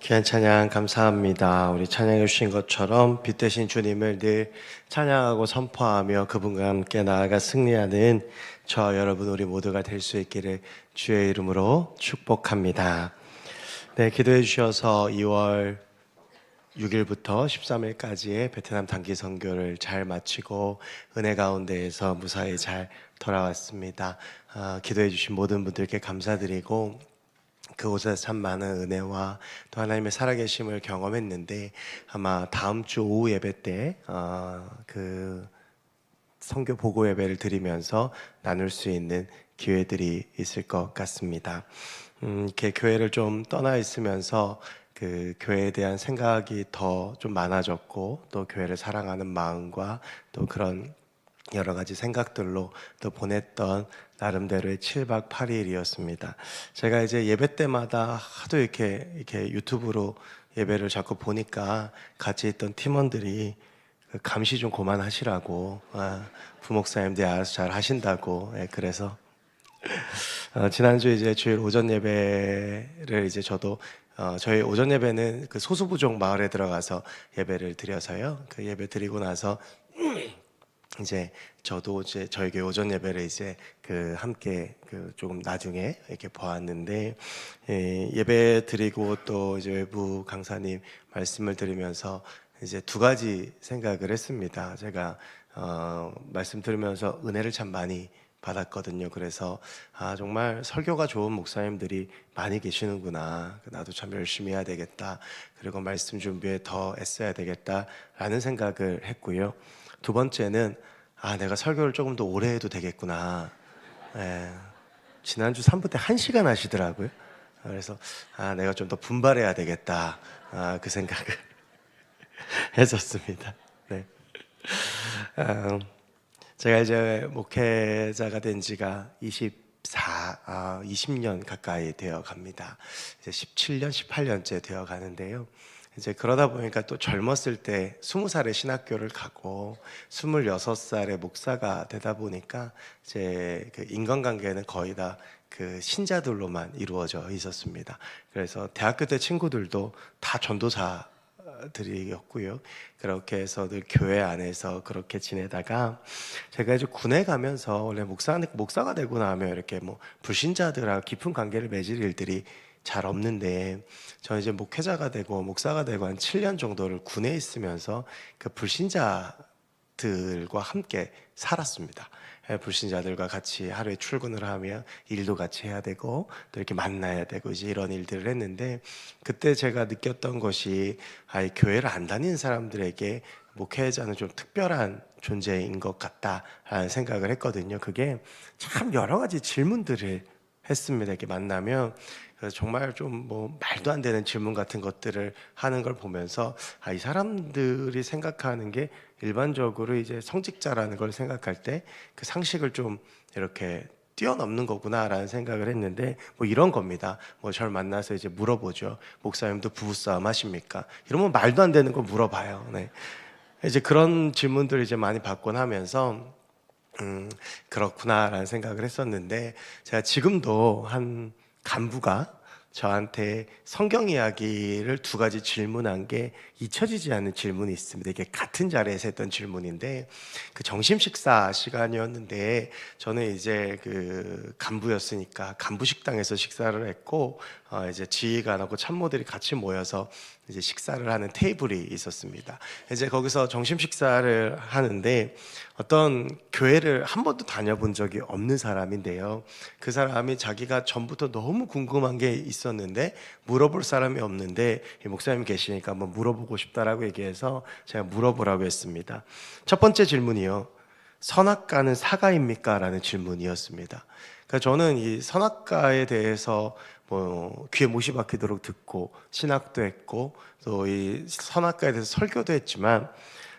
귀한 찬양 감사합니다. 우리 찬양해 주신 것처럼 빛 되신 주님을 늘 찬양하고 선포하며 그분과 함께 나아가 승리하는 저 여러분 우리 모두가 될 수 있기를 주의 이름으로 축복합니다. 네, 기도해 주셔서 2월 6일부터 13일까지의 베트남 단기 선교를 잘 마치고 은혜 가운데에서 무사히 잘 돌아왔습니다. 기도해 주신 모든 분들께 감사드리고 그곳에서 참 많은 은혜와 또 하나님의 살아계심을 경험했는데 아마 다음 주 오후 예배 때 그 선교 보고 예배를 드리면서 나눌 수 있는 기회들이 있을 것 같습니다. 이렇게 교회를 좀 떠나 있으면서 그 교회에 대한 생각이 더 좀 많아졌고 또 교회를 사랑하는 마음과 또 그런 여러 가지 생각들로 또 보냈던 나름대로의 7박 8일이었습니다. 제가 이제 예배 때마다 하도 이렇게 유튜브로 예배를 자꾸 보니까 같이 있던 팀원들이 감시 좀 그만하시라고, 부목사님들이 알아서 잘 하신다고. 그래서 지난주 이제 주일 오전 예배를 이제 저도 저희 오전 예배는 그 소수부족 마을에 들어가서 예배를 드려서요. 그 예배 드리고 나서 이제 저도 이제 저희 교회 오전 예배를 이제 그 함께 그 조금 나중에 이렇게 보았는데, 예배 드리고 또 이제 외부 강사님 말씀을 들으면서 이제 두 가지 생각을 했습니다. 제가 말씀 들으면서 은혜를 참 많이 받았거든요. 그래서 정말 설교가 좋은 목사님들이 많이 계시는구나. 나도 참 열심히 해야 되겠다. 그리고 말씀 준비에 더 애써야 되겠다라는 생각을 했고요. 두 번째는 내가 설교를 조금 더 오래 해도 되겠구나. 지난주 3부 때 1시간 하시더라고요. 그래서 내가 좀 더 분발해야 되겠다. 그 생각을 했었습니다. 네. 제가 이제 목회자가 된 지가 20년 가까이 되어 갑니다. 이제 17년, 18년째 되어 가는데요. 이제 그러다 보니까 또 젊었을 때 20살에 신학교를 가고 26살에 목사가 되다 보니까 이제 그 인간관계는 거의 다 그 신자들로만 이루어져 있었습니다. 그래서 대학교 때 친구들도 다 전도사들이었고요. 그렇게 해서 늘 교회 안에서 그렇게 지내다가 제가 이제 군에 가면서 원래 목사가 되고 나면 이렇게 뭐 불신자들하고 깊은 관계를 맺을 일들이 잘 없는데, 저는 이제 목회자가 되고 목사가 되고 한 7년 정도를 군에 있으면서 그 불신자들과 함께 살았습니다. 불신자들과 같이 하루에 출근을 하며 일도 같이 해야 되고 또 이렇게 만나야 되고 이제 이런 일들을 했는데, 그때 제가 느꼈던 것이 이 교회를 안 다니는 사람들에게 목회자는 좀 특별한 존재인 것 같다라는 생각을 했거든요. 그게 참 여러 가지 질문들을 했습니다. 이렇게 만나면 그래서 정말 좀 뭐 말도 안 되는 질문 같은 것들을 하는 걸 보면서 이 사람들이 생각하는 게 일반적으로 이제 성직자라는 걸 생각할 때 그 상식을 좀 이렇게 뛰어넘는 거구나라는 생각을 했는데, 뭐 이런 겁니다. 뭐 저를 만나서 이제 물어보죠. 목사님도 부부싸움 하십니까? 이러면 말도 안 되는 거 물어봐요. 네. 이제 그런 질문들을 이제 많이 받곤 하면서 그렇구나라는 생각을 했었는데, 제가 지금도 한 간부가 저한테 성경 이야기를 두 가지 질문한 게 잊혀지지 않는 질문이 있습니다. 이게 같은 자리에서 했던 질문인데, 그 점심 식사 시간이었는데 저는 이제 그 간부였으니까 간부 식당에서 식사를 했고, 이제 지휘관하고 참모들이 같이 모여서 이제 식사를 하는 테이블이 있었습니다. 이제 거기서 점심 식사를 하는데 어떤 교회를 한 번도 다녀본 적이 없는 사람인데요. 그 사람이 자기가 전부터 너무 궁금한 게 있었는데 물어볼 사람이 없는데 목사님 계시니까 한번 물어보고 싶다라고 얘기해서 제가 물어보라고 했습니다. 첫 번째 질문이요. 선악과는 사과입니까? 라는 질문이었습니다. 그러니까 저는 이 선악과에 대해서 뭐 귀에 못이 박히도록 듣고 신학도 했고 또 이 선악과에 대해서 설교도 했지만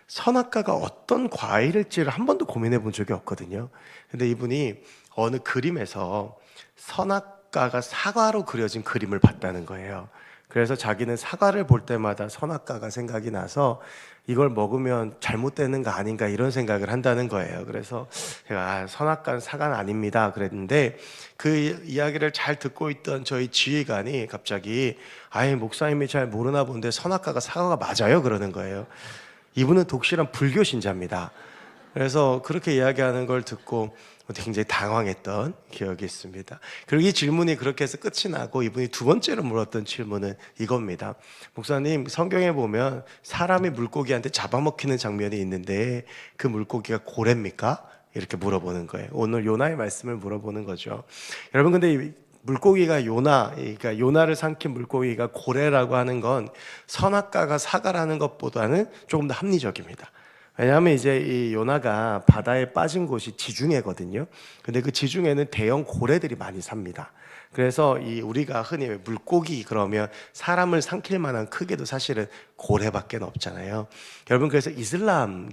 선악과가 어떤 과일일지를 한 번도 고민해 본 적이 없거든요. 근데 이분이 어느 그림에서 선악과가 사과로 그려진 그림을 봤다는 거예요. 그래서 자기는 사과를 볼 때마다 선악과가 생각이 나서 이걸 먹으면 잘못되는 거 아닌가 이런 생각을 한다는 거예요. 그래서 제가 선악과는 사과는 아닙니다 그랬는데, 그 이야기를 잘 듣고 있던 저희 지휘관이 갑자기 아예 목사님이 잘 모르나 본데 선악과가 사과가 맞아요 그러는 거예요. 이분은 독실한 불교 신자입니다. 그래서 그렇게 이야기하는 걸 듣고 굉장히 당황했던 기억이 있습니다. 그리고 이 질문이 그렇게 해서 끝이 나고 이분이 두 번째로 물었던 질문은 이겁니다. 목사님, 성경에 보면 사람이 물고기한테 잡아먹히는 장면이 있는데 그 물고기가 고래입니까? 이렇게 물어보는 거예요. 오늘 요나의 말씀을 물어보는 거죠. 여러분, 근데 이 물고기가 그러니까 요나를 삼킨 물고기가 고래라고 하는 건 선악과가 사과라는 것보다는 조금 더 합리적입니다. 왜냐하면 이제 이 요나가 바다에 빠진 곳이 지중해거든요. 근데 그 지중해는 대형 고래들이 많이 삽니다. 그래서 이 우리가 흔히 물고기 그러면 사람을 삼킬 만한 크기도 사실은 고래밖에 없잖아요. 여러분, 그래서 이슬람교는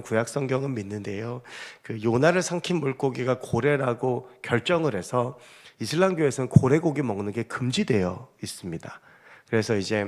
구약 성경은 믿는데요. 그 요나를 삼킨 물고기가 고래라고 결정을 해서 이슬람교에서는 고래고기 먹는 게 금지되어 있습니다. 그래서 이제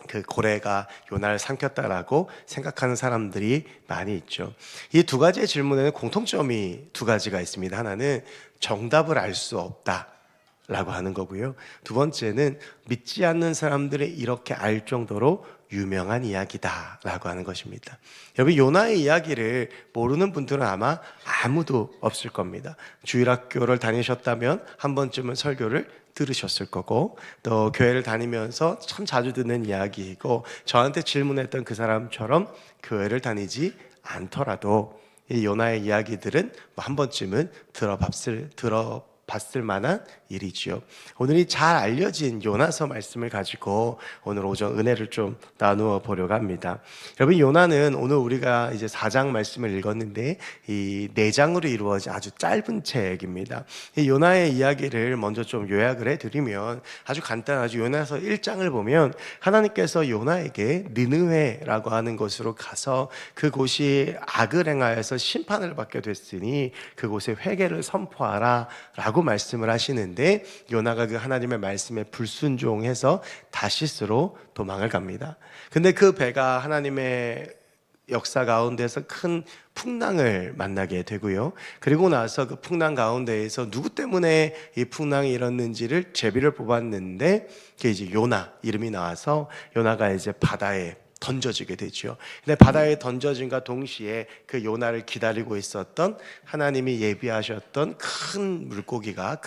그 고래가 요나를 삼켰다라고 생각하는 사람들이 많이 있죠. 이 두 가지의 질문에는 공통점이 두 가지가 있습니다. 하나는 정답을 알 수 없다라고 하는 거고요. 두 번째는 믿지 않는 사람들이 이렇게 알 정도로 유명한 이야기다라고 하는 것입니다. 여러분, 요나의 이야기를 모르는 분들은 아마 아무도 없을 겁니다. 주일학교를 다니셨다면 한 번쯤은 설교를 들으셨을 거고, 또 교회를 다니면서 참 자주 듣는 이야기이고, 저한테 질문했던 그 사람처럼 교회를 다니지 않더라도 이 요나의 이야기들은 한 번쯤은 들어봤을 만한 일이지요. 오늘 이 잘 알려진 요나서 말씀을 가지고 오늘 오전 은혜를 좀 나누어 보려고 합니다. 여러분, 요나는 오늘 우리가 이제 4장 말씀을 읽었는데 이 4장으로 이루어진 아주 짧은 책입니다. 이 요나의 이야기를 먼저 좀 요약을 해드리면 아주 간단하죠. 요나서 1장을 보면 하나님께서 요나에게 느느웨라고 하는 곳으로 가서 그곳이 악을 행하여서 심판을 받게 됐으니 그곳에 회개를 선포하라 라고 말씀을 하시는데, 요나가 그 하나님의 말씀에 불순종해서 다시스로 도망을 갑니다. 근데 그 배가 하나님의 역사 가운데서 큰 풍랑을 만나게 되고요. 그리고 나서 그 풍랑 가운데에서 누구 때문에 이 풍랑이 일었는지를 제비를 뽑았는데 그게 이제 요나 이름이 나와서 요나가 이제 바다에 던져지게 되죠. 근데 바다에 던져진과 동시에 그 요나를 기다리고 있었던 하나님이 예비하셨던 큰 물고기가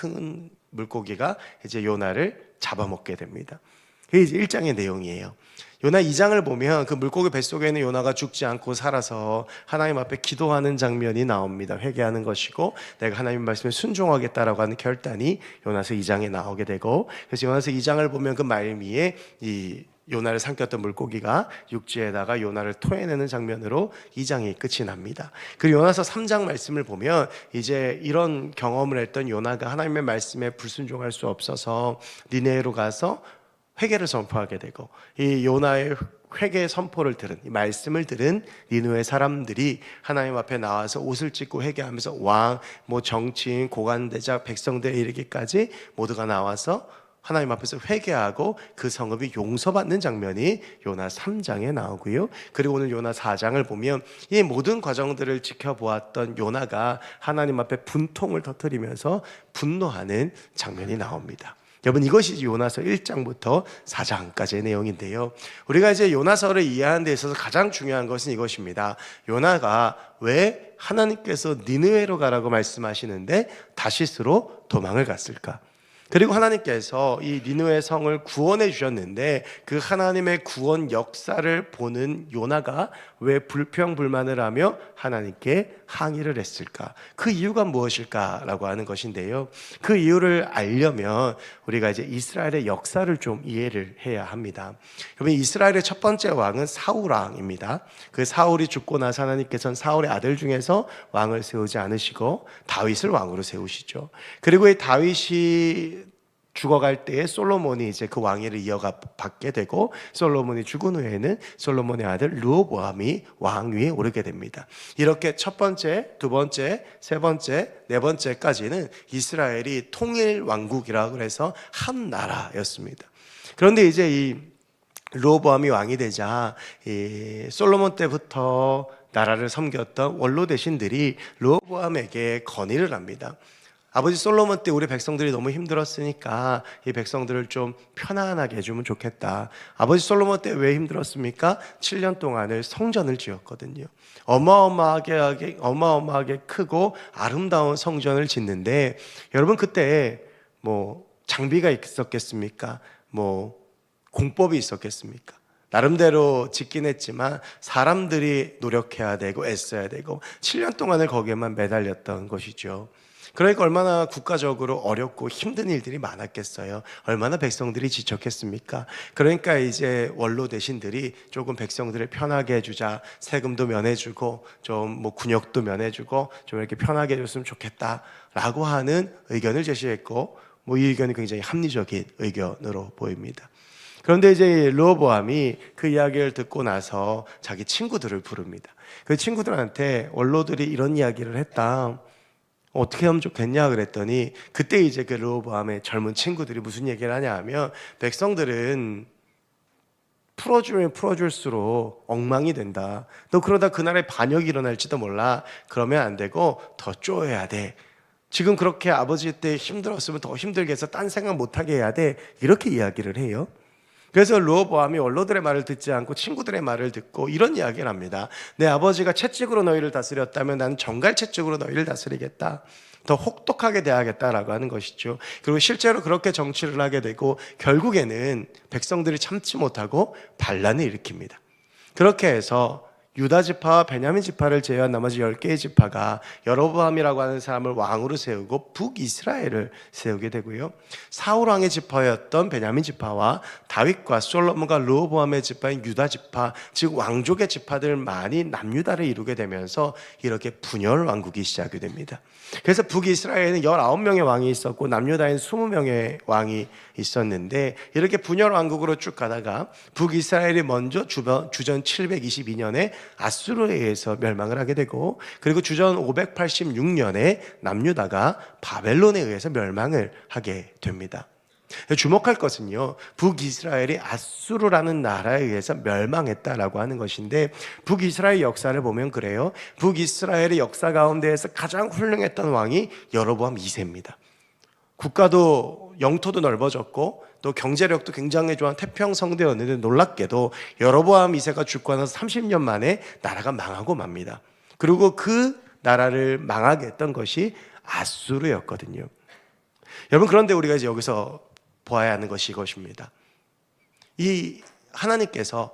이제 요나를 잡아먹게 됩니다. 그게 이제 1장의 내용이에요. 요나 2장을 보면 그 물고기 뱃속에 있는 요나가 죽지 않고 살아서 하나님 앞에 기도하는 장면이 나옵니다. 회개하는 것이고 내가 하나님 말씀에 순종하겠다라고 하는 결단이 요나서 2장에 나오게 되고, 그래서 요나서 2장을 보면 그 말미에 이 요나를 삼켰던 물고기가 육지에다가 요나를 토해내는 장면으로 2장이 끝이 납니다. 그리고 요나서 3장 말씀을 보면 이제 이런 경험을 했던 요나가 하나님의 말씀에 불순종할 수 없어서 니네로 가서 회개를 선포하게 되고, 이 요나의 회개 선포를 들은, 이 말씀을 들은 니느웨 사람들이 하나님 앞에 나와서 옷을 찢고 회개하면서 왕, 정치인, 고관대장, 백성들에 이르기까지 모두가 나와서 하나님 앞에서 회개하고 그 성읍이 용서받는 장면이 요나 3장에 나오고요. 그리고 오늘 요나 4장을 보면 이 모든 과정들을 지켜보았던 요나가 하나님 앞에 분통을 터뜨리면서 분노하는 장면이 나옵니다. 여러분, 이것이 요나서 1장부터 4장까지의 내용인데요. 우리가 이제 요나서를 이해하는 데 있어서 가장 중요한 것은 이것입니다. 요나가 왜 하나님께서 니느웨로 가라고 말씀하시는데 다시스로 도망을 갔을까? 그리고 하나님께서 이 니느웨 성을 구원해 주셨는데 그 하나님의 구원 역사를 보는 요나가 왜 불평불만을 하며 하나님께 항의를 했을까? 그 이유가 무엇일까라고 하는 것인데요. 그 이유를 알려면 우리가 이제 이스라엘의 역사를 좀 이해를 해야 합니다. 여러분, 이스라엘의 첫 번째 왕은 사울 왕입니다. 그 사울이 죽고 나서 하나님께서는 사울의 아들 중에서 왕을 세우지 않으시고 다윗을 왕으로 세우시죠. 그리고 이 다윗이 죽어갈 때에 솔로몬이 이제 그 왕위를 이어가 받게 되고, 솔로몬이 죽은 후에는 솔로몬의 아들 르호보암이 왕위에 오르게 됩니다. 이렇게 첫 번째, 두 번째, 세 번째, 네 번째까지는 이스라엘이 통일 왕국이라고 해서 한 나라였습니다. 그런데 이제 이 르호보암이 왕이 되자 이 솔로몬 때부터 나라를 섬겼던 원로 대신들이 르호보암에게 건의를 합니다. 아버지 솔로몬 때 우리 백성들이 너무 힘들었으니까 이 백성들을 좀 편안하게 해주면 좋겠다. 아버지 솔로몬 때 왜 힘들었습니까? 7년 동안을 성전을 지었거든요. 어마어마하게 크고 아름다운 성전을 짓는데, 여러분 그때 뭐 장비가 있었겠습니까? 뭐 공법이 있었겠습니까? 나름대로 짓긴 했지만 사람들이 노력해야 되고 애써야 되고 7년 동안을 거기에만 매달렸던 것이죠. 그러니까 얼마나 국가적으로 어렵고 힘든 일들이 많았겠어요. 얼마나 백성들이 지쳤겠습니까? 그러니까 이제 원로 대신들이 조금 백성들을 편하게 해주자, 세금도 면해주고 좀 뭐 군역도 면해주고 좀 이렇게 편하게 해줬으면 좋겠다라고 하는 의견을 제시했고, 뭐 이 의견이 굉장히 합리적인 의견으로 보입니다. 그런데 이제 르호보암이 그 이야기를 듣고 나서 자기 친구들을 부릅니다. 그 친구들한테 원로들이 이런 이야기를 했다, 어떻게 하면 좋겠냐 그랬더니, 그때 이제 그 르호보암의 젊은 친구들이 무슨 얘기를 하냐 하면, 백성들은 풀어주면 풀어줄수록 엉망이 된다. 너 그러다 그날에 반역이 일어날지도 몰라. 그러면 안 되고 더 쪼여야 돼. 지금 그렇게 아버지 때 힘들었으면 더 힘들게 해서 딴 생각 못하게 해야 돼. 이렇게 이야기를 해요. 그래서 르호보암이 원로들의 말을 듣지 않고 친구들의 말을 듣고 이런 이야기를 합니다. 내 아버지가 채찍으로 너희를 다스렸다면 나는 정갈 채찍으로 너희를 다스리겠다. 더 혹독하게 대하겠다라고 하는 것이죠. 그리고 실제로 그렇게 정치를 하게 되고 결국에는 백성들이 참지 못하고 반란을 일으킵니다. 그렇게 해서 유다 지파와 베냐민 지파를 제외한 나머지 10개의 지파가 여로보암이라고 하는 사람을 왕으로 세우고 북이스라엘을 세우게 되고요, 사울 왕의 지파였던 베냐민 지파와 다윗과 솔로몬과 르호보암의 지파인 유다 지파, 즉 왕족의 지파들만이 남유다를 이루게 되면서 이렇게 분열 왕국이 시작이 됩니다. 그래서 북이스라엘에는 19명의 왕이 있었고 남유다에는 20명의 왕이 있었는데, 이렇게 분열 왕국으로 쭉 가다가 북이스라엘이 먼저 주전 722년에 아수르에 의해서 멸망을 하게 되고, 그리고 주전 586년에 남유다가 바벨론에 의해서 멸망을 하게 됩니다. 주목할 것은요, 북이스라엘이 아수르라는 나라에 의해서 멸망했다라고 하는 것인데, 북이스라엘 역사를 보면 그래요. 북이스라엘의 역사 가운데에서 가장 훌륭했던 왕이 여로보암 2세입니다. 국가도 영토도 넓어졌고 또 경제력도 굉장히 좋은 태평성대였는데, 놀랍게도 여로보암 2세가 죽고 나서 30년 만에 나라가 망하고 맙니다. 그리고 그 나라를 망하게 했던 것이 아수르였거든요. 여러분, 그런데 우리가 이제 여기서 보아야 하는 것이 이것입니다. 이 하나님께서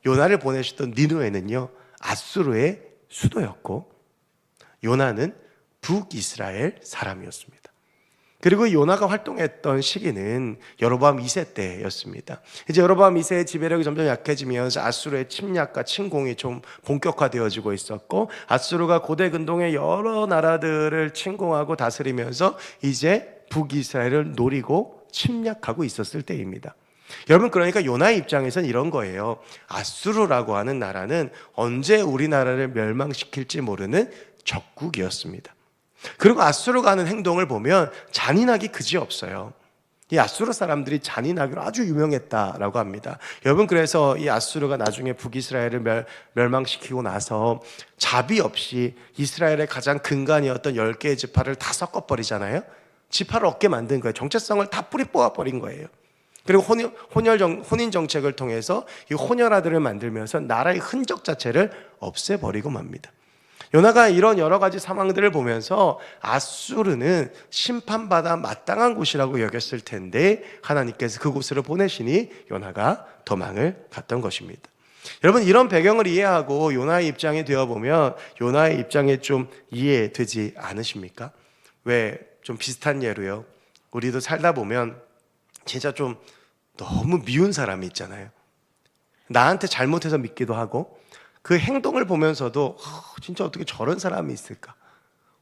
요나를 보내셨던 니느웨는요, 아수르의 수도였고 요나는 북이스라엘 사람이었습니다. 그리고 요나가 활동했던 시기는 여로보암 2세 때였습니다. 이제 여로보암 2세의 지배력이 점점 약해지면서 아수르의 침략과 침공이 좀 본격화되어지고 있었고, 아수르가 고대 근동의 여러 나라들을 침공하고 다스리면서 이제 북이스라엘을 노리고 침략하고 있었을 때입니다. 여러분, 그러니까 요나의 입장에서는 이런 거예요. 아수르라고 하는 나라는 언제 우리나라를 멸망시킬지 모르는 적국이었습니다. 그리고 아수르가 하는 행동을 보면 잔인하기 그지없어요. 이 아수르 사람들이 잔인하기로 아주 유명했다라고 합니다. 여러분, 그래서 이 아수르가 나중에 북이스라엘을 멸망시키고 나서 자비 없이 이스라엘의 가장 근간이었던 10개의 지파를 다 섞어버리잖아요. 지파를 얻게 만든 거예요. 정체성을 다 뿌리 뽑아버린 거예요. 그리고 혼인 정책을 통해서 이 혼혈아들을 만들면서 나라의 흔적 자체를 없애버리고 맙니다. 요나가 이런 여러 가지 상황들을 보면서 아수르는 심판받아 마땅한 곳이라고 여겼을 텐데, 하나님께서 그곳으로 보내시니 요나가 도망을 갔던 것입니다. 여러분, 이런 배경을 이해하고 요나의 입장에 되어보면 요나의 입장에 좀 이해되지 않으십니까? 왜, 좀 비슷한 예로요, 우리도 살다 보면 진짜 좀 너무 미운 사람이 있잖아요. 나한테 잘못해서 믿기도 하고, 그 행동을 보면서도 진짜 어떻게 저런 사람이 있을까?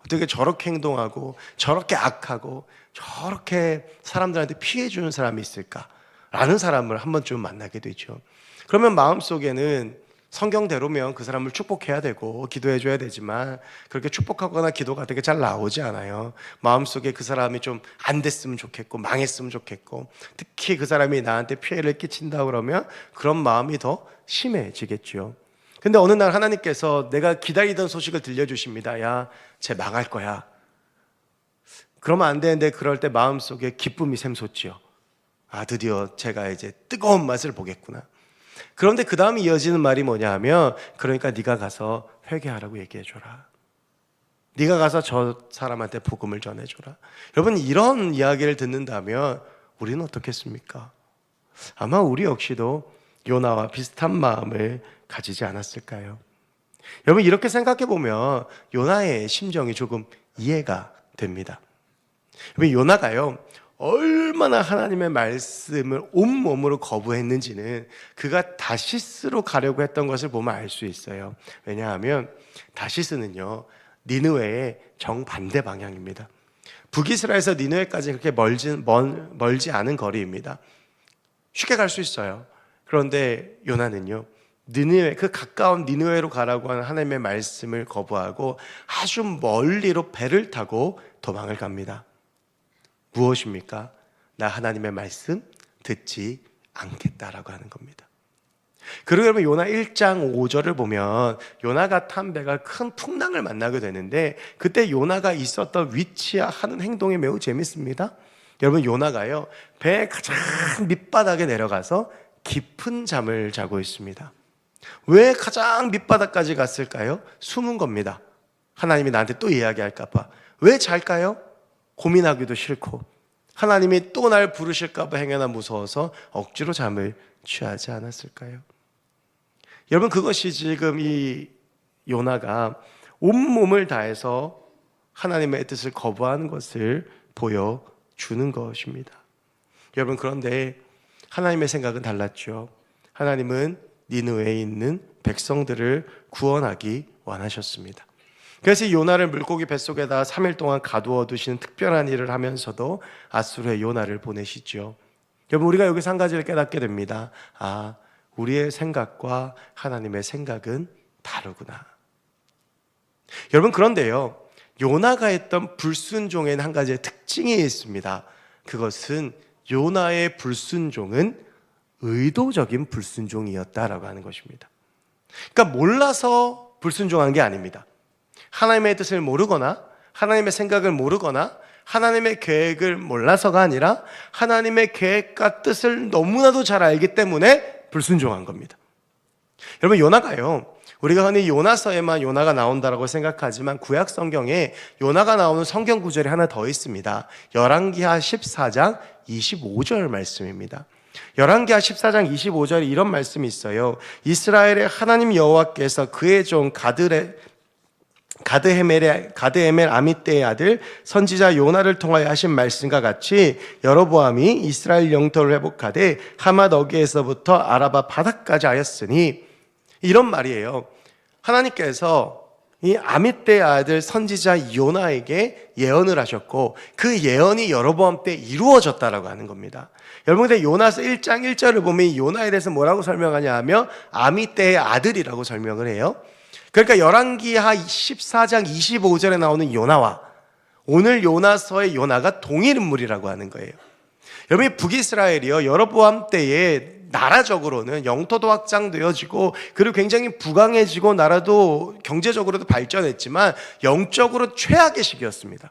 어떻게 저렇게 행동하고 저렇게 악하고 저렇게 사람들한테 피해 주는 사람이 있을까라는 사람을 한 번쯤 만나게 되죠. 그러면 마음속에는 성경대로면 그 사람을 축복해야 되고 기도해 줘야 되지만 그렇게 축복하거나 기도가 되게 잘 나오지 않아요. 마음속에 그 사람이 좀 안 됐으면 좋겠고 망했으면 좋겠고, 특히 그 사람이 나한테 피해를 끼친다 그러면 그런 마음이 더 심해지겠죠. 근데 어느 날 하나님께서 내가 기다리던 소식을 들려주십니다. 야, 쟤 망할 거야. 그러면 안 되는데 그럴 때 마음속에 기쁨이 샘솟지요. 아, 드디어 제가 이제 뜨거운 맛을 보겠구나. 그런데 그 다음에 이어지는 말이 뭐냐 하면, 그러니까 네가 가서 회개하라고 얘기해줘라. 네가 가서 저 사람한테 복음을 전해줘라. 여러분, 이런 이야기를 듣는다면 우리는 어떻겠습니까? 아마 우리 역시도 요나와 비슷한 마음을 가지지 않았을까요? 여러분, 이렇게 생각해 보면 요나의 심정이 조금 이해가 됩니다. 여러분, 요나가요 얼마나 하나님의 말씀을 온몸으로 거부했는지는 그가 다시스로 가려고 했던 것을 보면 알 수 있어요. 왜냐하면 다시스는요 니느웨의 정반대 방향입니다. 북이스라엘에서 니느웨까지 그렇게 멀지 않은 거리입니다. 쉽게 갈 수 있어요. 그런데 요나는요 니느웨, 그 가까운 니느웨로 가라고 하는 하나님의 말씀을 거부하고 아주 멀리로 배를 타고 도망을 갑니다. 무엇입니까? 나 하나님의 말씀 듣지 않겠다라고 하는 겁니다. 그리고 여러분, 요나 1장 5절을 보면 요나가 탄 배가 큰 풍랑을 만나게 되는데, 그때 요나가 있었던 위치와 하는 행동이 매우 재밌습니다. 여러분, 요나가요 배의 가장 밑바닥에 내려가서 깊은 잠을 자고 있습니다. 왜 가장 밑바닥까지 갔을까요? 숨은 겁니다. 하나님이 나한테 또 이야기할까 봐. 왜 잘까요? 고민하기도 싫고 하나님이 또 날 부르실까 봐 행여나 무서워서 억지로 잠을 취하지 않았을까요? 여러분, 그것이 지금 이 요나가 온몸을 다해서 하나님의 뜻을 거부하는 것을 보여주는 것입니다. 여러분, 그런데 하나님의 생각은 달랐죠. 하나님은 니느웨에 있는 백성들을 구원하기 원하셨습니다. 그래서 요나를 물고기 뱃속에다 3일 동안 가두어 두시는 특별한 일을 하면서도 아수르에 요나를 보내시죠. 여러분, 우리가 여기서 한 가지를 깨닫게 됩니다. 아, 우리의 생각과 하나님의 생각은 다르구나. 여러분, 그런데요 요나가 했던 불순종에는 한 가지의 특징이 있습니다. 그것은 요나의 불순종은 의도적인 불순종이었다라고 하는 것입니다. 그러니까 몰라서 불순종한 게 아닙니다. 하나님의 뜻을 모르거나 하나님의 생각을 모르거나 하나님의 계획을 몰라서가 아니라 하나님의 계획과 뜻을 너무나도 잘 알기 때문에 불순종한 겁니다. 여러분, 요나가요 우리가 흔히 요나서에만 요나가 나온다라고 생각하지만 구약 성경에 요나가 나오는 성경 구절이 하나 더 있습니다. 열왕기하 14장 25절 말씀입니다. 열왕기하 14장 25절에 이런 말씀이 있어요. 이스라엘의 하나님 여호와께서 그의 종 가드헤멜 아미떼의 아들 선지자 요나를 통하여 하신 말씀과 같이 여로보암이 이스라엘 영토를 회복하되 하맛 어귀에서부터 아라바 바다까지 하였으니, 이런 말이에요. 하나님께서 이 아미떼의 아들 선지자 요나에게 예언을 하셨고 그 예언이 여로보암 때 이루어졌다라고 하는 겁니다. 여러분, 근데 요나서 1장 1절을 보면 이 요나에 대해서 뭐라고 설명하냐 하면 아미떼의 아들이라고 설명을 해요. 그러니까 열왕기하 14장 25절에 나오는 요나와 오늘 요나서의 요나가 동일 인물이라고 하는 거예요. 여러분, 북이스라엘이요 여로보암 때에 나라적으로는 영토도 확장되어지고 그리고 굉장히 부강해지고 나라도 경제적으로도 발전했지만 영적으로 최악의 시기였습니다.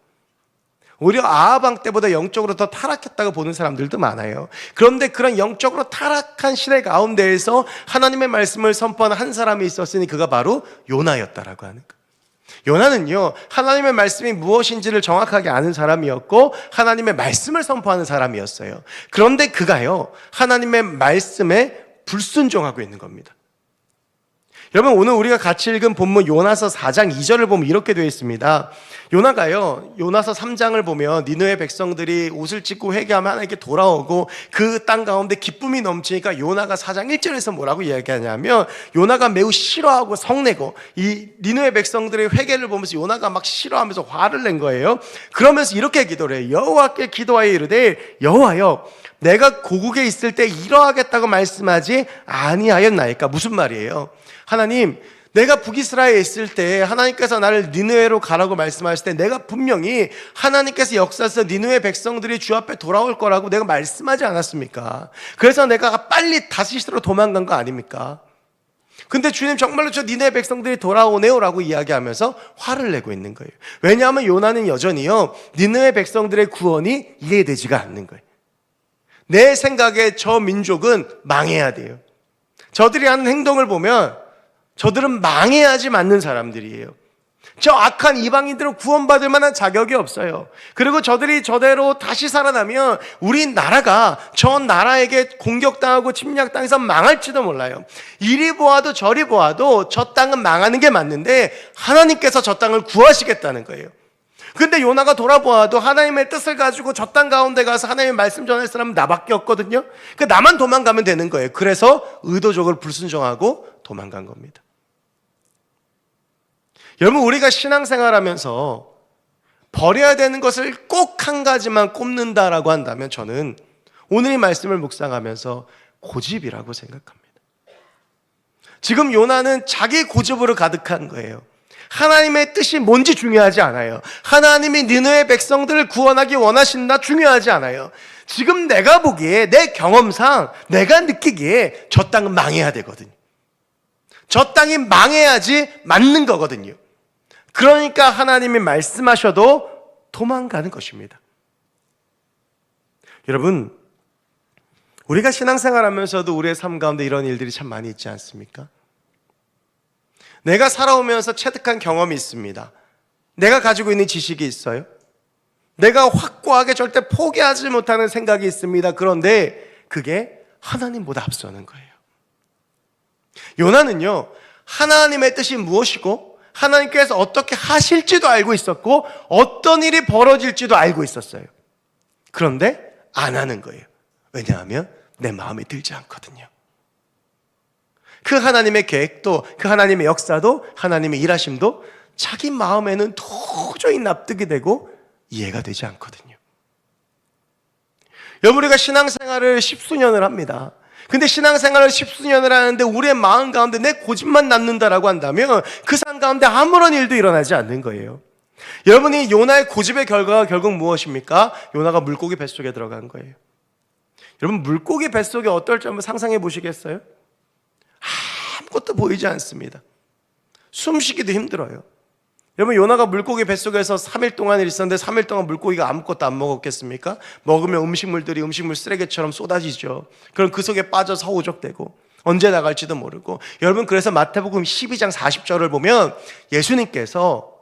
오히려 아합 왕 때보다 영적으로 더 타락했다고 보는 사람들도 많아요. 그런데 그런 영적으로 타락한 시대 가운데에서 하나님의 말씀을 선포한 한 사람이 있었으니 그가 바로 요나였다라고 하는 거예요. 요나는요 하나님의 말씀이 무엇인지를 정확하게 아는 사람이었고 하나님의 말씀을 선포하는 사람이었어요. 그런데 그가요 하나님의 말씀에 불순종하고 있는 겁니다. 여러분, 오늘 우리가 같이 읽은 본문 요나서 4장 2절을 보면 이렇게 되어 있습니다. 요나가요, 요나서 3장을 보면 니느웨 백성들이 옷을 찢고 회개하면 하나님께 돌아오고 그 땅 가운데 기쁨이 넘치니까 요나가 4장 1절에서 뭐라고 이야기하냐면, 요나가 매우 싫어하고 성내고 이 니느웨 백성들의 회개를 보면서 요나가 막 싫어하면서 화를 낸 거예요. 그러면서 이렇게 기도를 해요. 여호와께 기도하여 이르되, 여호와여, 내가 고국에 있을 때 이러하겠다고 말씀하지 아니하였나이까? 무슨 말이에요? 하나님, 내가 북이스라엘에 있을 때 하나님께서 나를 니느웨로 가라고 말씀하실 때 내가 분명히 하나님께서 역사에서 니느웨 백성들이 주 앞에 돌아올 거라고 내가 말씀하지 않았습니까? 그래서 내가 빨리 다시스로 도망간 거 아닙니까? 근데 주님, 정말로 저 니느웨 백성들이 돌아오네요 라고 이야기하면서 화를 내고 있는 거예요. 왜냐하면 요나는 여전히요, 니느웨 백성들의 구원이 이해되지가 않는 거예요. 내 생각에 저 민족은 망해야 돼요. 저들이 하는 행동을 보면 저들은 망해야지 맞는 사람들이에요. 저 악한 이방인들은 구원받을 만한 자격이 없어요. 그리고 저들이 저대로 다시 살아나면 우리 나라가 저 나라에게 공격당하고 침략당해서 망할지도 몰라요. 이리 보아도 저리 보아도 저 땅은 망하는 게 맞는데 하나님께서 저 땅을 구하시겠다는 거예요. 근데 요나가 돌아보아도 하나님의 뜻을 가지고 저 땅 가운데 가서 하나님의 말씀 전할 사람은 나밖에 없거든요. 그러니까 나만 도망가면 되는 거예요. 그래서 의도적으로 불순종하고 도망간 겁니다. 여러분, 우리가 신앙생활하면서 버려야 되는 것을 꼭 한 가지만 꼽는다라고 한다면 저는 오늘 이 말씀을 묵상하면서 고집이라고 생각합니다. 지금 요나는 자기 고집으로 가득한 거예요. 하나님의 뜻이 뭔지 중요하지 않아요. 하나님이 니느웨 백성들을 구원하기 원하신다 중요하지 않아요. 지금 내가 보기에, 내 경험상 내가 느끼기에 저 땅은 망해야 되거든요. 저 땅이 망해야지 맞는 거거든요. 그러니까 하나님이 말씀하셔도 도망가는 것입니다. 여러분, 우리가 신앙생활하면서도 우리의 삶 가운데 이런 일들이 참 많이 있지 않습니까? 내가 살아오면서 체득한 경험이 있습니다. 내가 가지고 있는 지식이 있어요. 내가 확고하게 절대 포기하지 못하는 생각이 있습니다. 그런데 그게 하나님보다 앞서는 거예요. 요나는요, 하나님의 뜻이 무엇이고 하나님께서 어떻게 하실지도 알고 있었고 어떤 일이 벌어질지도 알고 있었어요. 그런데 안 하는 거예요. 왜냐하면 내 마음에 들지 않거든요. 그 하나님의 계획도, 그 하나님의 역사도, 하나님의 일하심도 자기 마음에는 도저히 납득이 되고 이해가 되지 않거든요. 여러분, 우리가 신앙생활을 10수년을 합니다. 근데 신앙생활을 10수년을 하는데 우리의 마음 가운데 내 고집만 남는다라고 한다면 그 삶 가운데 아무런 일도 일어나지 않는 거예요. 여러분이 요나의 고집의 결과가 결국 무엇입니까? 요나가 물고기 뱃속에 들어간 거예요. 여러분, 물고기 뱃속에 어떨지 한번 상상해 보시겠어요? 아무것도 보이지 않습니다. 숨쉬기도 힘들어요. 여러분, 요나가 물고기 뱃속에서 3일 동안 있었는데 3일 동안 물고기가 아무것도 안 먹었겠습니까? 먹으면 음식물들이 음식물 쓰레기처럼 쏟아지죠. 그럼 그 속에 빠져서 허우적대고 언제 나갈지도 모르고. 여러분, 그래서 마태복음 12장 40절을 보면 예수님께서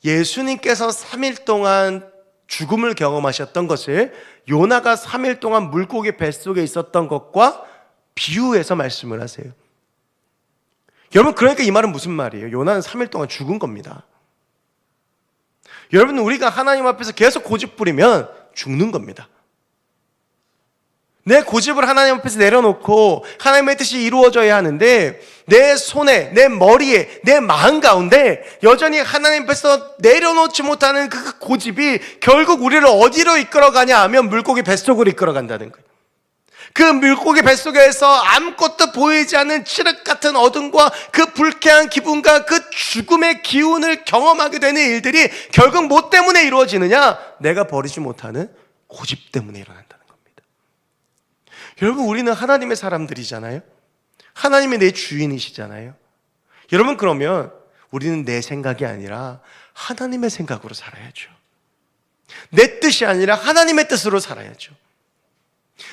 3일 동안 죽음을 경험하셨던 것을 요나가 3일 동안 물고기 뱃속에 있었던 것과 비유해서 말씀을 하세요. 여러분, 그러니까 이 말은 무슨 말이에요? 요나는 3일 동안 죽은 겁니다. 여러분, 우리가 하나님 앞에서 계속 고집 부리면 죽는 겁니다. 내 고집을 하나님 앞에서 내려놓고 하나님의 뜻이 이루어져야 하는데 내 손에, 내 머리에, 내 마음 가운데 여전히 하나님 앞에서 내려놓지 못하는 그 고집이 결국 우리를 어디로 이끌어가냐 하면 물고기 뱃속으로 이끌어간다는 거예요. 그 물고기 뱃속에서 아무것도 보이지 않는 칠흑 같은 어둠과 그 불쾌한 기분과 그 죽음의 기운을 경험하게 되는 일들이 결국 뭐 때문에 이루어지느냐? 내가 버리지 못하는 고집 때문에 일어난다는 겁니다. 여러분, 우리는 하나님의 사람들이잖아요. 하나님이 내 주인이시잖아요. 여러분, 그러면 우리는 내 생각이 아니라 하나님의 생각으로 살아야죠. 내 뜻이 아니라 하나님의 뜻으로 살아야죠.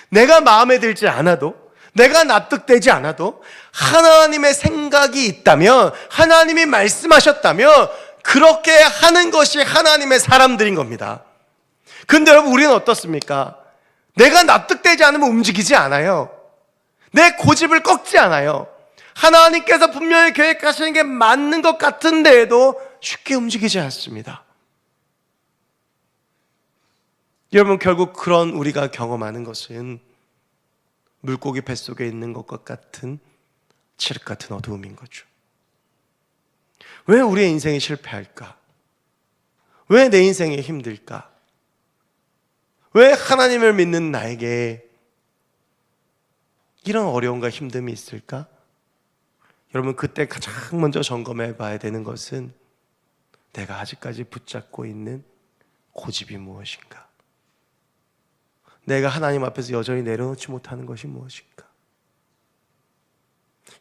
내가 마음에 들지 않아도, 내가 납득되지 않아도 하나님의 생각이 있다면, 하나님이 말씀하셨다면 그렇게 하는 것이 하나님의 사람들인 겁니다. 근데 여러분, 우리는 어떻습니까? 내가 납득되지 않으면 움직이지 않아요. 내 고집을 꺾지 않아요. 하나님께서 분명히 계획하시는 게 맞는 것 같은데도 쉽게 움직이지 않습니다. 여러분, 결국 그런 우리가 경험하는 것은 물고기 뱃속에 있는 것과 같은 칠흑 같은 어두움인 거죠. 왜 우리의 인생이 실패할까? 왜 내 인생이 힘들까? 왜 하나님을 믿는 나에게 이런 어려움과 힘듦이 있을까? 여러분, 그때 가장 먼저 점검해 봐야 되는 것은 내가 아직까지 붙잡고 있는 고집이 무엇인가? 내가 하나님 앞에서 여전히 내려놓지 못하는 것이 무엇인가?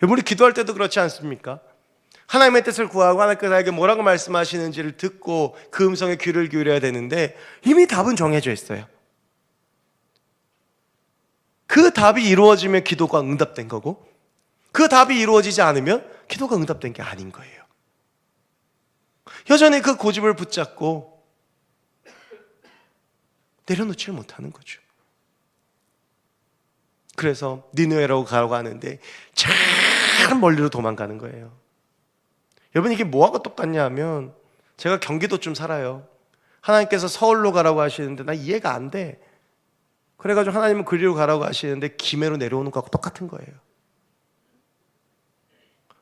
여러분, 우리 기도할 때도 그렇지 않습니까? 하나님의 뜻을 구하고 하나님께서 나에게 뭐라고 말씀하시는지를 듣고 그 음성에 귀를 기울여야 되는데 이미 답은 정해져 있어요. 그 답이 이루어지면 기도가 응답된 거고, 그 답이 이루어지지 않으면 기도가 응답된 게 아닌 거예요. 여전히 그 고집을 붙잡고 내려놓지를 못하는 거죠. 그래서 니느웨라고 가라고 하는데 참 멀리로 도망가는 거예요. 여러분, 이게 뭐하고 똑같냐 하면, 제가 경기도 좀 살아요. 하나님께서 서울로 가라고 하시는데 나 이해가 안 돼. 그래가지고 하나님은 그리로 가라고 하시는데 김해로 내려오는 거하고 똑같은 거예요.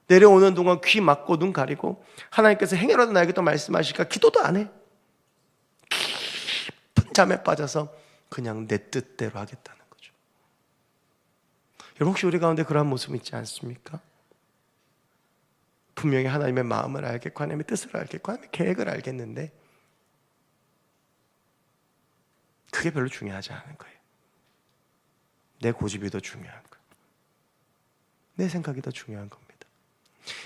내려오는 동안 귀 막고 눈 가리고 하나님께서 행여라도 나에게 또 말씀하실까 기도도 안 해. 깊은 잠에 빠져서 그냥 내 뜻대로 하겠다는 거죠. 여러분, 혹시 우리 가운데 그러한 모습 있지 않습니까? 분명히 하나님의 마음을 알겠고 하나님의 뜻을 알겠고 하나님의 계획을 알겠는데 그게 별로 중요하지 않은 거예요. 내 고집이 더 중요한 거예요. 내 생각이 더 중요한 겁니다.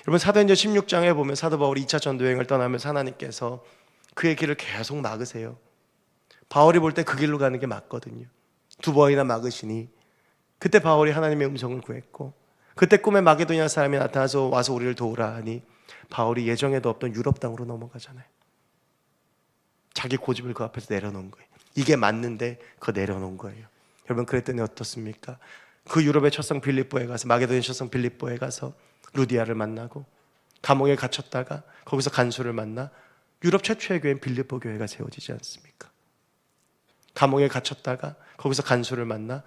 여러분, 사도행전 16장에 보면 사도 바울이 2차 전도여행을 떠나면서 하나님께서 그의 길을 계속 막으세요. 바울이 볼 때 그 길로 가는 게 맞거든요. 2번이나 막으시니 그때 바울이 하나님의 음성을 구했고, 그때 꿈에 마게도니아 사람이 나타나서 와서 우리를 도우라 하니 바울이 예정에도 없던 유럽 땅으로 넘어가잖아요. 자기 고집을 그 앞에서 내려놓은 거예요. 이게 맞는데 그거 내려놓은 거예요. 여러분, 그랬더니 어떻습니까? 그 유럽의 첫성 빌립보에 가서, 마게도니아 첫성 빌립보에 가서 루디아를 만나고, 감옥에 갇혔다가 거기서 간수를 만나 유럽 최초의 교회인 빌립보 교회가 세워지지 않습니까? 감옥에 갇혔다가 거기서 간수를 만나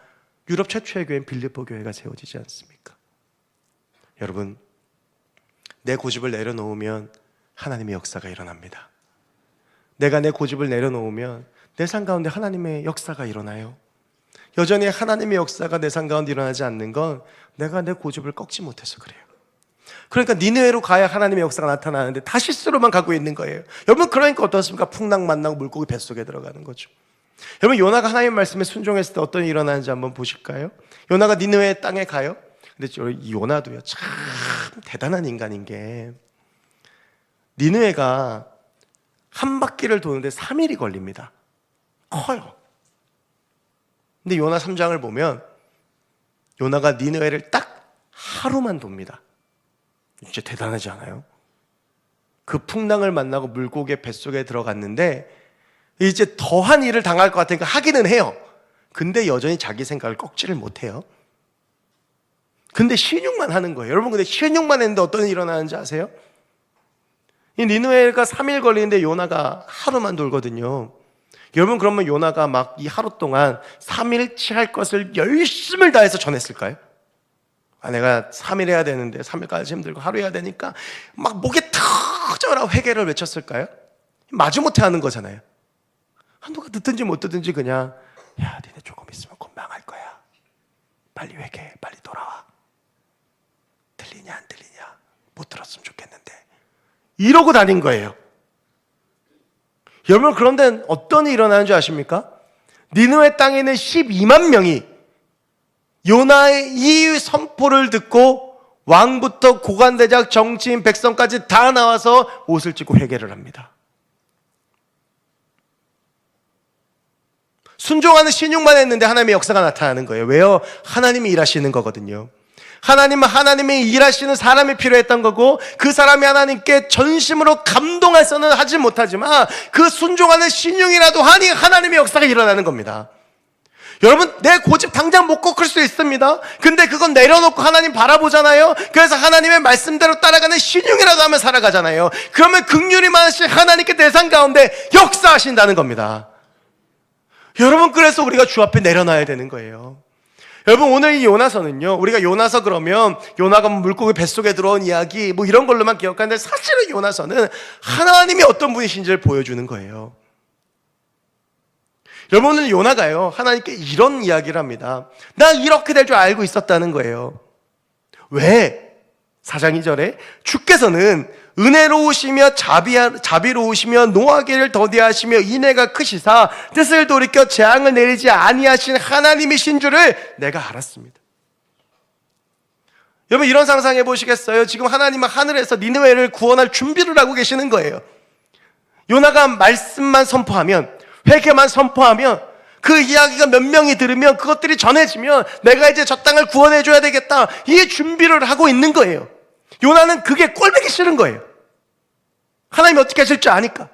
유럽 최초의 교회인 빌립보 교회가 세워지지 않습니까? 여러분, 내 고집을 내려놓으면 하나님의 역사가 일어납니다. 내가 내 고집을 내려놓으면 내 삶 가운데 하나님의 역사가 일어나요. 여전히 하나님의 역사가 내 삶 가운데 일어나지 않는 건 내가 내 고집을 꺾지 못해서 그래요. 그러니까 니느웨로 가야 하나님의 역사가 나타나는데 다시스로만 가고 있는 거예요. 여러분, 그러니까 어떻습니까? 풍랑 만나고 물고기 뱃속에 들어가는 거죠. 여러분, 요나가 하나님의 말씀에 순종했을 때 어떤 일이 일어나는지 한번 보실까요? 요나가 니느웨 땅에 가요. 근데 이 요나도요, 참 대단한 인간인 게, 니느웨가 한 바퀴를 도는데 3일이 걸립니다. 커요. 근데 요나 3장을 보면 요나가 니느웨를 딱 하루만 돕니다. 진짜 대단하지 않아요? 그 풍랑을 만나고 물고기의 뱃속에 들어갔는데 이제 더한 일을 당할 것 같으니까 하기는 해요. 근데 여전히 자기 생각을 꺾지를 못해요. 근데 신용만 하는 거예요. 여러분, 근데 신용만 했는데 어떤 일이 일어나는지 아세요? 이 니느웨가 3일 걸리는데 요나가 하루만 돌거든요. 여러분, 그러면 요나가 막 이 하루 동안 3일치 할 것을 열심을 다해서 전했을까요? 내가 3일 해야 되는데 3일까지 힘들고 하루 해야 되니까 막 목에 터져라 회개를 외쳤을까요? 마지못해 하는 거잖아요. 누가 듣든지 못 듣든지 그냥, 야, 니네 조금 있으면 곧 망할 거야. 빨리 회개해, 빨리 돌아와. 들리냐 안 들리냐? 못 들었으면 좋겠는데. 이러고 다닌 거예요. 여러분, 그런데 어떤 일이 일어나는 줄 아십니까? 니느웨 땅에 있는 12만 명이 요나의 이 선포를 듣고 왕부터 고관대작, 정치인, 백성까지 다 나와서 옷을 찢고 회개를 합니다. 순종하는 신용만 했는데 하나님의 역사가 나타나는 거예요. 왜요? 하나님이 일하시는 거거든요. 하나님은 하나님이 일하시는 사람이 필요했던 거고, 그 사람이 하나님께 전심으로 감동해서는 하지 못하지만 그 순종하는 신용이라도 하니 하나님의 역사가 일어나는 겁니다. 여러분, 내 고집 당장 못 꺾을 수 있습니다. 근데 그건 내려놓고 하나님 바라보잖아요. 그래서 하나님의 말씀대로 따라가는 신용이라도 하며 살아가잖아요. 그러면 긍휼이 많으신 하나님께 내 삶 가운데 역사하신다는 겁니다. 여러분, 그래서 우리가 주 앞에 내려놔야 되는 거예요. 여러분, 오늘 이 요나서는요, 우리가 요나서 그러면 요나가 물고기 뱃속에 들어온 이야기 뭐 이런 걸로만 기억하는데, 사실은 요나서는 하나님이 어떤 분이신지를 보여주는 거예요. 여러분, 오늘 요나가요, 하나님께 이런 이야기를 합니다. 나 이렇게 될 줄 알고 있었다는 거예요. 왜? 4장 2절에 주께서는 은혜로우시며 자비로우시며 노하기를 더디하시며 인애가 크시사 뜻을 돌이켜 재앙을 내리지 아니하신 하나님이신 줄을 내가 알았습니다. 여러분, 이런 상상해 보시겠어요? 지금 하나님은 하늘에서 니느웨를 구원할 준비를 하고 계시는 거예요. 요나가 말씀만 선포하면, 회개만 선포하면, 그 이야기가 몇 명이 들으면, 그것들이 전해지면 내가 이제 저 땅을 구원해 줘야 되겠다, 이 준비를 하고 있는 거예요. 요나는 그게 꼴보기 싫은 거예요. 하나님이 어떻게 하실 줄 아니까.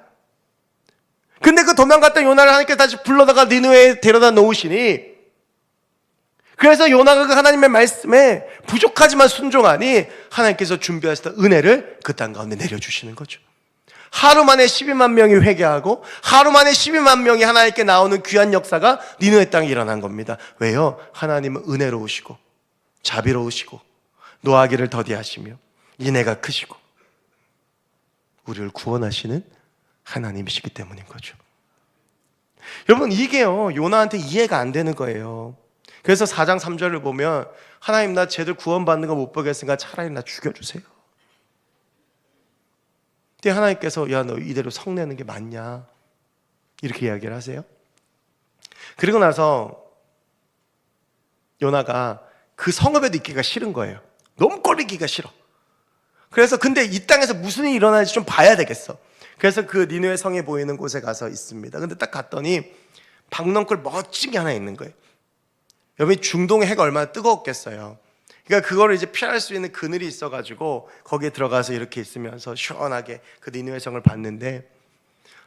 근데 그 도망갔던 요나를 하나님께서 다시 불러다가 니느웨에 데려다 놓으시니, 그래서 요나가 그 하나님의 말씀에 부족하지만 순종하니 하나님께서 준비하셨던 은혜를 그 땅 가운데 내려주시는 거죠. 하루 만에 12만 명이 회개하고 하루 만에 12만 명이 하나님께 나오는 귀한 역사가 니느웨 땅에 일어난 겁니다. 왜요? 하나님은 은혜로우시고 자비로우시고 노하기를 더디하시며 인애가 크시고 우리를 구원하시는 하나님이시기 때문인 거죠. 여러분, 이게요, 요나한테 이해가 안 되는 거예요. 그래서 4장 3절을 보면, 하나님, 나 쟤들 구원받는 거 못 보겠으니까 차라리 나 죽여주세요. 근데 하나님께서, 야, 너 이대로 성내는 게 맞냐, 이렇게 이야기를 하세요. 그리고 나서 요나가 그 성읍에도 있기가 싫은 거예요. 너무 꼴리기가 싫어. 그래서 근데 이 땅에서 무슨 일이 일어나는지 좀 봐야 되겠어. 그래서 그 니느웨 성에 보이는 곳에 가서 있습니다. 근데 딱 갔더니 박넝쿨 멋진 게 하나 있는 거예요. 여러분, 중동의 해가 얼마나 뜨거웠겠어요. 그러니까 그거를 이제 피할 수 있는 그늘이 있어가지고 거기에 들어가서 이렇게 있으면서 시원하게 그 니느웨 성을 봤는데,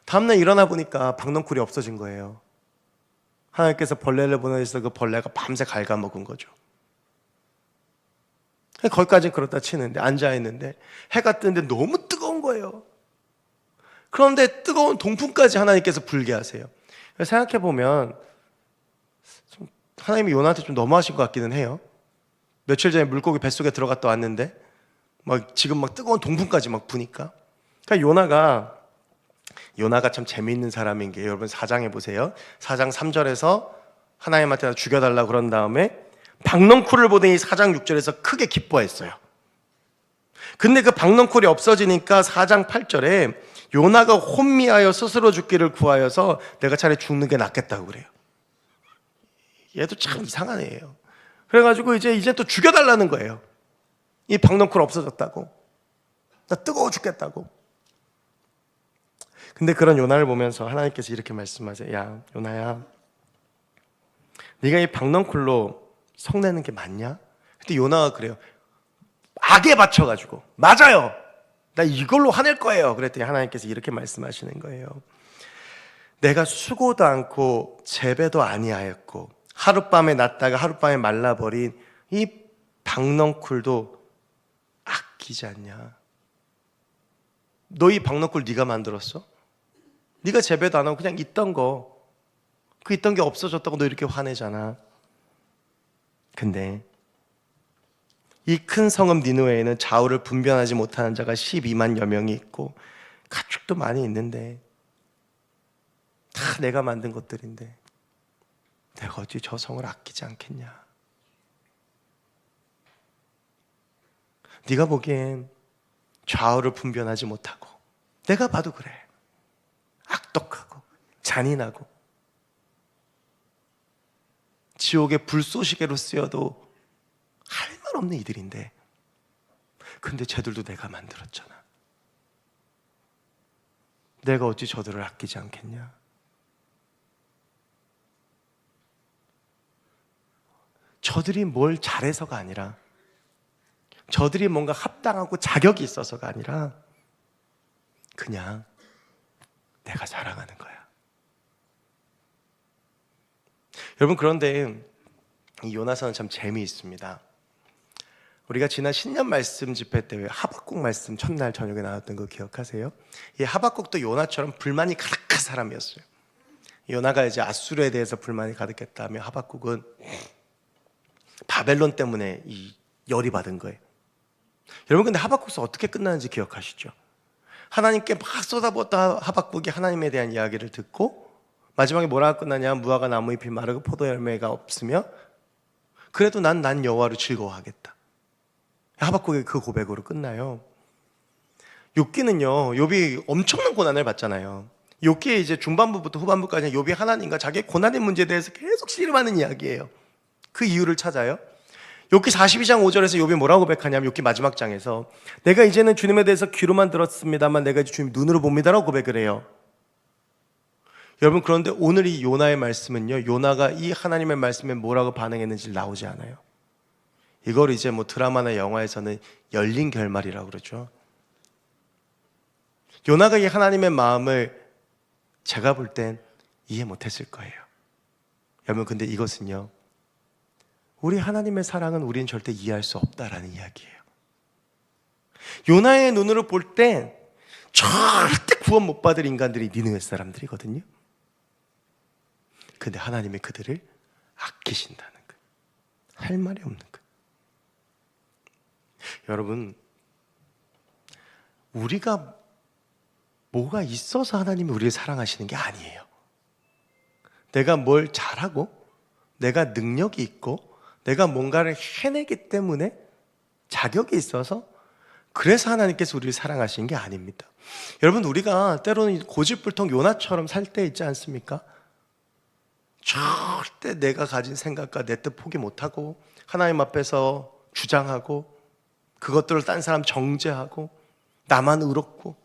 다음날 일어나 보니까 박넝쿨이 없어진 거예요. 하나님께서 벌레를 보내셔서 그 벌레가 밤새 갉아먹은 거죠. 거기까지는 그렇다 치는데, 앉아있는데 해가 뜨는데 너무 뜨거운 거예요. 그런데 뜨거운 동풍까지 하나님께서 불게 하세요. 생각해보면 하나님이 요나한테 좀 너무하신 것 같기는 해요. 며칠 전에 물고기 뱃속에 들어갔다 왔는데 지금 뜨거운 동풍까지 부니까. 그러니까 요나가 참 재미있는 사람인 게, 여러분 4장에 보세요. 4장 3절에서 하나님한테 죽여달라고 그런 다음에 박넝쿨을 보더니 4장 6절에서 크게 기뻐했어요. 근데 그 박넝쿨이 없어지니까 4장 8절에 요나가 혼미하여 스스로 죽기를 구하여서 내가 차라리 죽는 게 낫겠다고 그래요. 얘도 참 이상한 애예요. 그래가지고 이제 또 죽여달라는 거예요. 이 박넝쿨 없어졌다고, 나 뜨거워 죽겠다고. 근데 그런 요나를 보면서 하나님께서 이렇게 말씀하세요. 야, 요나야, 네가 이 박넝쿨로 성내는 게 맞냐? 근데 요나가 그래요. 악에 받쳐가지고, 맞아요, 나 이걸로 화낼 거예요. 그랬더니 하나님께서 이렇게 말씀하시는 거예요. 내가 수고도 않고 재배도 아니하였고 하룻밤에 났다가 하룻밤에 말라버린 이 박넝쿨도 아끼지 않냐? 너 이 박넝쿨 네가 만들었어? 네가 재배도 안 하고 그냥 있던 거, 그 있던 게 없어졌다고 너 이렇게 화내잖아. 근데 이 큰 성읍 니느웨에는 좌우를 분별하지 못하는 자가 12만여 명이 있고 가축도 많이 있는데 다 내가 만든 것들인데 내가 어찌 저 성을 아끼지 않겠냐? 네가 보기엔 좌우를 분별하지 못하고, 내가 봐도 그래, 악독하고 잔인하고 지옥의 불쏘시개로 쓰여도 할 말 없는 이들인데, 근데 쟤들도 내가 만들었잖아. 내가 어찌 저들을 아끼지 않겠냐? 저들이 뭘 잘해서가 아니라, 저들이 뭔가 합당하고 자격이 있어서가 아니라 그냥 내가 사랑하는 거야. 여러분, 그런데 이 요나서는 참 재미있습니다. 우리가 지난 신년 말씀 집회 때 하박국 말씀 첫날 저녁에 나왔던 거 기억하세요? 이 하박국도 요나처럼 불만이 가득한 사람이었어요. 요나가 이제 아수르에 대해서 불만이 가득했다며 하박국은 바벨론 때문에 이 열이 받은 거예요. 여러분, 근데 하박국서 어떻게 끝나는지 기억하시죠? 하나님께 막 쏟아붓던 하박국이 하나님에 대한 이야기를 듣고 마지막에 뭐라고 끝나냐? 무화과 나무 잎이 마르고 포도 열매가 없으며 그래도 난 여호와를 즐거워하겠다. 하박국의 그 고백으로 끝나요. 욥기는요, 욥이 엄청난 고난을 받잖아요. 욥기의 이제 중반부부터 후반부까지 욥이 하나님과 자기의 고난의 문제에 대해서 계속 씨름하는 이야기예요. 그 이유를 찾아요. 욥기 42장 5절에서 욥이 뭐라고 고백하냐면, 욥기 마지막 장에서 내가 이제는 주님에 대해서 귀로만 들었습니다만 내가 이제 주님 눈으로 봅니다라고 고백을 해요. 여러분, 그런데 오늘 이 요나의 말씀은요, 요나가 이 하나님의 말씀에 뭐라고 반응했는지 나오지 않아요. 이걸 이제 뭐 드라마나 영화에서는 열린 결말이라고 그러죠. 요나가 이 하나님의 마음을 제가 볼 땐 이해 못했을 거예요. 여러분, 근데 이것은요, 우리 하나님의 사랑은 우리는 절대 이해할 수 없다라는 이야기예요. 요나의 눈으로 볼 땐 절대 구원 못 받을 인간들이 니느웨 사람들이거든요. 근데 하나님이 그들을 아끼신다는 것, 할 말이 없는 것. 여러분, 우리가 뭐가 있어서 하나님이 우리를 사랑하시는 게 아니에요. 내가 뭘 잘하고 내가 능력이 있고 내가 뭔가를 해내기 때문에 자격이 있어서 그래서 하나님께서 우리를 사랑하시는 게 아닙니다. 여러분, 우리가 때로는 고집불통 요나처럼 살 때 있지 않습니까? 절대 내가 가진 생각과 내 뜻 포기 못하고 하나님 앞에서 주장하고 그것들을 딴 사람 정죄하고 나만 의롭고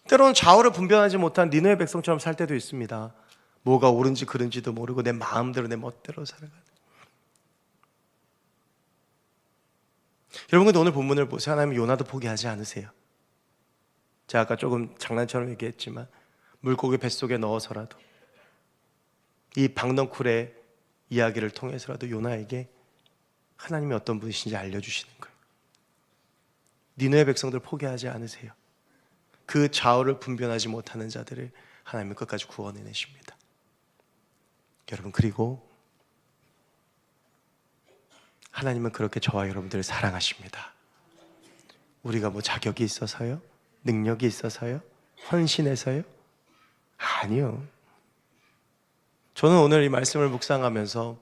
때로는 좌우를 분별하지 못한 니느웨 백성처럼 살 때도 있습니다. 뭐가 옳은지 그른지도 모르고 내 마음대로 내 멋대로 살아가는. 여러분, 근데 오늘 본문을 보세요. 하나님 요나도 포기하지 않으세요. 제가 아까 조금 장난처럼 얘기했지만 물고기 뱃속에 넣어서라도 이 박넝쿨의 이야기를 통해서라도 요나에게 하나님이 어떤 분이신지 알려주시는 거예요. 니느웨 백성들 포기하지 않으세요. 그 좌우를 분별하지 못하는 자들을 하나님은 끝까지 구원해내십니다. 여러분, 그리고 하나님은 그렇게 저와 여러분들을 사랑하십니다. 우리가 뭐 자격이 있어서요? 능력이 있어서요? 헌신해서요? 아니요. 저는 오늘 이 말씀을 묵상하면서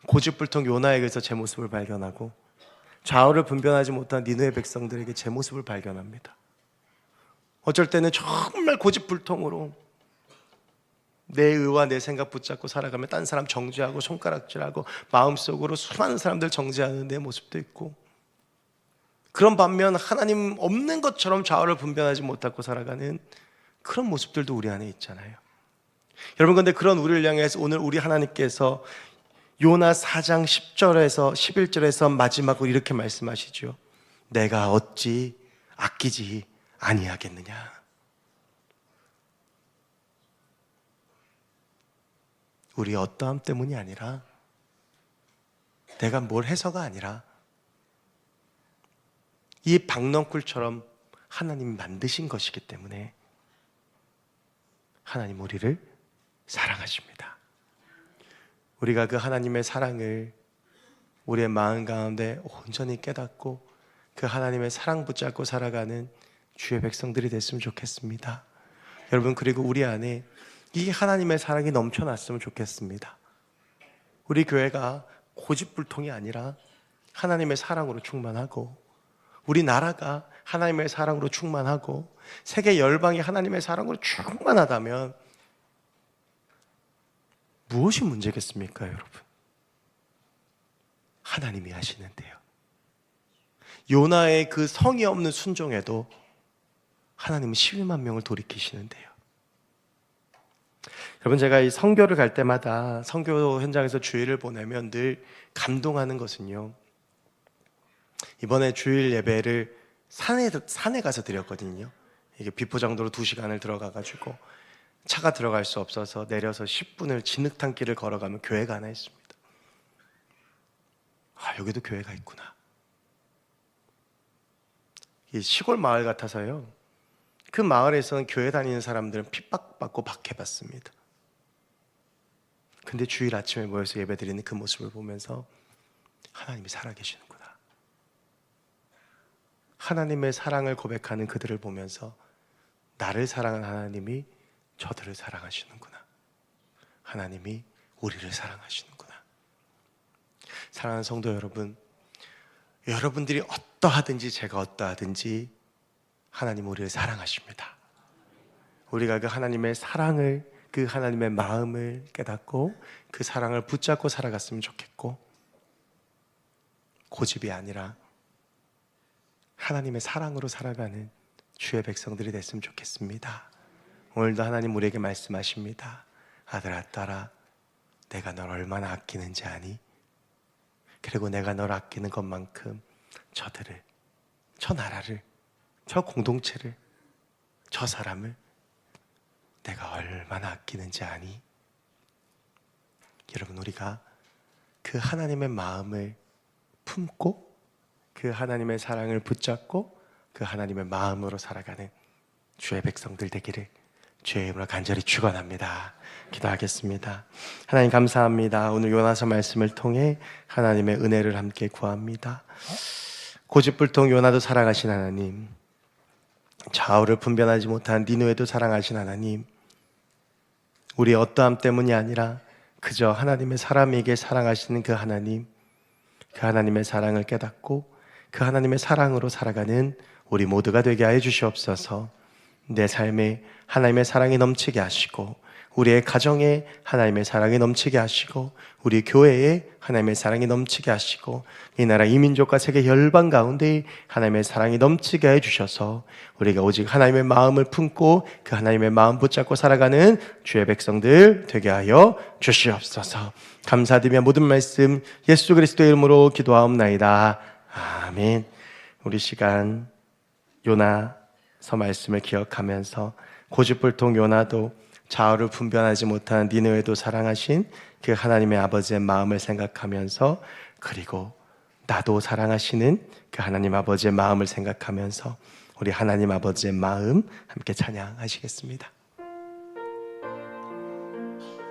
고집불통 요나에게서 제 모습을 발견하고 좌우를 분별하지 못한 니느웨 백성들에게 제 모습을 발견합니다. 어쩔 때는 정말 고집불통으로 내 의와 내 생각 붙잡고 살아가며 딴 사람 정죄하고 손가락질하고 마음속으로 수많은 사람들 정죄하는 내 모습도 있고, 그런 반면 하나님 없는 것처럼 좌우를 분별하지 못하고 살아가는 그런 모습들도 우리 안에 있잖아요. 여러분, 근데 그런 우리를 향해서 오늘 우리 하나님께서 요나 4장 10절에서 11절에서 마지막으로 이렇게 말씀하시죠. 내가 어찌 아끼지 아니하겠느냐. 우리 어떠함 때문이 아니라 내가 뭘 해서가 아니라 이 박넝쿨처럼 하나님이 만드신 것이기 때문에 하나님 우리를 사랑하십니다. 우리가 그 하나님의 사랑을 우리의 마음 가운데 온전히 깨닫고 그 하나님의 사랑 붙잡고 살아가는 주의 백성들이 됐으면 좋겠습니다. 여러분, 그리고 우리 안에 이 하나님의 사랑이 넘쳐났으면 좋겠습니다. 우리 교회가 고집불통이 아니라 하나님의 사랑으로 충만하고 우리 나라가 하나님의 사랑으로 충만하고 세계 열방이 하나님의 사랑으로 충만하다면 무엇이 문제겠습니까, 여러분? 하나님이 하시는데요. 요나의 그 성의 없는 순종에도 하나님은 12만 명을 돌이키시는데요. 여러분, 제가 이 선교를 갈 때마다 선교 현장에서 주일을 보내면 늘 감동하는 것은요, 이번에 주일 예배를 산에 가서 드렸거든요. 이게 비포장도로 2시간을 들어가가지고 차가 들어갈 수 없어서 내려서 10분을 진흙탕 길을 걸어가면 교회가 하나 있습니다. 아, 여기도 교회가 있구나. 이 시골 마을 같아서요, 그 마을에서는 교회 다니는 사람들은 핍박받고 박해받습니다. 근데 주일 아침에 모여서 예배드리는 그 모습을 보면서 하나님이 살아계시는구나, 하나님의 사랑을 고백하는 그들을 보면서 나를 사랑한 하나님이 저들을 사랑하시는구나, 하나님이 우리를 사랑하시는구나. 사랑하는 성도 여러분, 여러분들이 어떠하든지 제가 어떠하든지 하나님 우리를 사랑하십니다. 우리가 그 하나님의 사랑을, 그 하나님의 마음을 깨닫고 그 사랑을 붙잡고 살아갔으면 좋겠고, 고집이 아니라 하나님의 사랑으로 살아가는 주의 백성들이 됐으면 좋겠습니다. 오늘도 하나님 우리에게 말씀하십니다. 아들아, 딸아, 내가 널 얼마나 아끼는지 아니? 그리고 내가 널 아끼는 것만큼 저들을, 저 나라를, 저 공동체를, 저 사람을 내가 얼마나 아끼는지 아니? 여러분, 우리가 그 하나님의 마음을 품고 그 하나님의 사랑을 붙잡고 그 하나님의 마음으로 살아가는 주의 백성들 되기를 주의 이름으로 간절히 축원합니다. 기도하겠습니다. 하나님 감사합니다. 오늘 요나서 말씀을 통해 하나님의 은혜를 함께 구합니다. 고집불통 요나도 사랑하신 하나님, 좌우를 분별하지 못한 니느웨도 사랑하신 하나님, 우리의 어떠함 때문이 아니라 그저 하나님의 사람에게 사랑하시는 그 하나님, 그 하나님의 사랑을 깨닫고 그 하나님의 사랑으로 살아가는 우리 모두가 되게 하여 주시옵소서. 내 삶에 하나님의 사랑이 넘치게 하시고, 우리의 가정에 하나님의 사랑이 넘치게 하시고, 우리 교회에 하나님의 사랑이 넘치게 하시고, 이 나라 이 민족과 세계 열방 가운데 하나님의 사랑이 넘치게 해주셔서 우리가 오직 하나님의 마음을 품고 그 하나님의 마음 붙잡고 살아가는 주의 백성들 되게 하여 주시옵소서. 감사드리며 모든 말씀 예수 그리스도의 이름으로 기도하옵나이다. 아멘. 우리 시간 요나서 말씀을 기억하면서 고집불통 요나도 좌우를 분별하지 못한 니느웨도 사랑하신 그 하나님의 아버지의 마음을 생각하면서, 그리고 나도 사랑하시는 그 하나님 아버지의 마음을 생각하면서 우리 하나님 아버지의 마음 함께 찬양하시겠습니다.